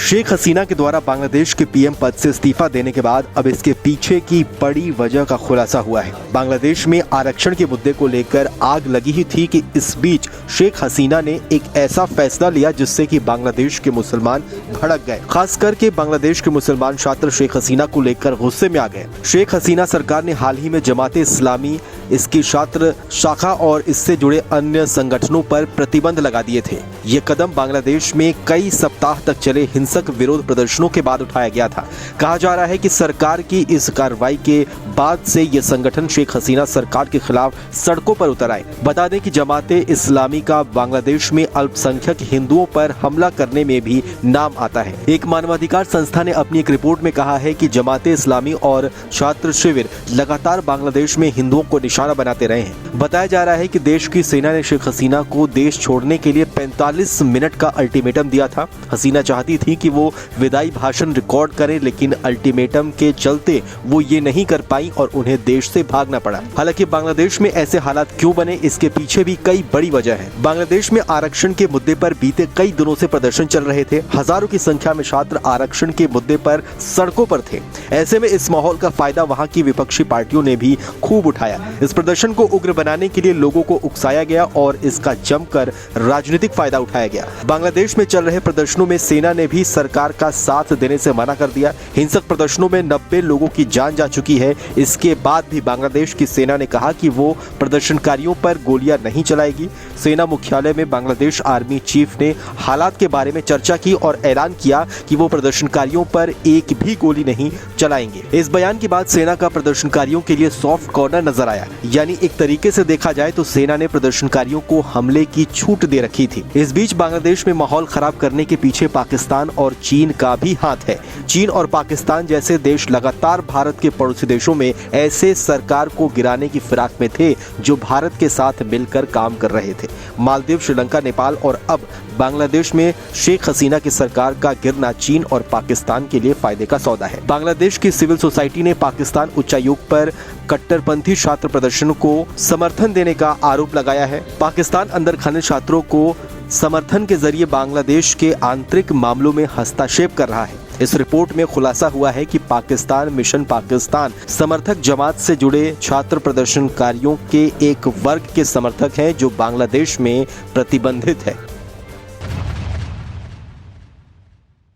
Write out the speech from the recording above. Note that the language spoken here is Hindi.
शेख हसीना के द्वारा बांग्लादेश के पीएम पद से इस्तीफा देने के बाद अब इसके पीछे की बड़ी वजह का खुलासा हुआ है। बांग्लादेश में आरक्षण के मुद्दे को लेकर आग लगी ही थी कि इस बीच शेख हसीना ने एक ऐसा फैसला लिया जिससे कि बांग्लादेश के मुसलमान भड़क गए। खास करके बांग्लादेश के मुसलमान छात्र शेख हसीना को लेकर गुस्से में आ गए। शेख हसीना सरकार ने हाल ही में जमाते इस्लामी, इसकी छात्र शाखा और इससे जुड़े अन्य संगठनों पर प्रतिबंध लगा दिए थे। ये कदम बांग्लादेश में कई सप्ताह तक चले हिंसक विरोध प्रदर्शनों के बाद उठाया गया था। कहा जा रहा है कि सरकार की इस कार्रवाई के बाद से ये संगठन शेख हसीना सरकार के खिलाफ सड़कों पर उतर आए। बता दें कि जमाते इस्लामी का बांग्लादेश में अल्पसंख्यक हिंदुओं पर हमला करने में भी नाम आता है। एक मानवाधिकार संस्था ने अपनी एक रिपोर्ट में कहा है कि जमाते इस्लामी और छात्र शिविर लगातार बांग्लादेश में हिंदुओं को निशाना बनाते रहे हैं। बताया जा रहा है कि देश की सेना ने शेख हसीना को देश छोड़ने के लिए 45 मिनट का अल्टीमेटम दिया था। हसीना चाहती थी कि वो विदाई भाषण रिकॉर्ड करें, लेकिन अल्टीमेटम के चलते वो ये नहीं कर पाई और उन्हें देश से भागना पड़ा। हालांकि बांग्लादेश में ऐसे हालात क्यों बने, इसके पीछे भी कई बड़ी वजह है। बांग्लादेश में आरक्षण के मुद्दे पर बीते कई दिनों से प्रदर्शन चल रहे थे। हजारों की संख्या में छात्र आरक्षण के मुद्दे पर सड़कों पर थे। ऐसे में इस माहौल का फायदा वहां की विपक्षी पार्टियों ने भी खूब उठाया। इस प्रदर्शन को उग्र बनाने के लिए लोगों को उकसाया गया और इसका जमकर राजनीतिक फायदा उठाया गया। बांग्लादेश में चल रहे प्रदर्शनों में सेना ने भी सरकार का साथ देने से मना कर दिया। हिंसक प्रदर्शनों में 90 लोगों की जान जा चुकी है। इसके बाद भी बांग्लादेश की सेना ने कहा कि वो प्रदर्शनकारियों पर गोलियां नहीं चलाएगी। सेना मुख्यालय में बांग्लादेश आर्मी चीफ ने हालात के बारे में चर्चा की और ऐलान किया कि वो प्रदर्शनकारियों पर एक भी गोली नहीं चलाएंगे। इस बयान के बाद सेना का प्रदर्शनकारियों के लिए सॉफ्ट कॉर्नर नजर आया, यानी एक तरीके से देखा जाए तो सेना ने प्रदर्शनकारियों को हमले की छूट दे रखी थी। इस बीच बांग्लादेश में माहौल खराब करने के पीछे पाकिस्तान और चीन का भी हाथ है। चीन और पाकिस्तान जैसे देश लगातार भारत के पड़ोसी देशों में ऐसे सरकार को गिराने की फिराक में थे जो भारत के साथ मिलकर काम कर रहे थे। मालदीव, श्रीलंका, नेपाल और अब बांग्लादेश में शेख हसीना की सरकार का गिरना चीन और पाकिस्तान के लिए फायदे का सौदा है। बांग्लादेश की सिविल सोसाइटी ने पाकिस्तान उच्चायुक्त पर कट्टरपंथी छात्र प्रदर्शन को समर्थन देने का आरोप लगाया है। पाकिस्तान अंदर खाने छात्रों को समर्थन के जरिए बांग्लादेश के आंतरिक मामलों में हस्तक्षेप कर रहा है। इस रिपोर्ट में खुलासा हुआ है कि पाकिस्तान मिशन पाकिस्तान समर्थक जमात से जुड़े छात्र प्रदर्शनकारियों के एक वर्ग के समर्थक हैं जो बांग्लादेश में प्रतिबंधित है।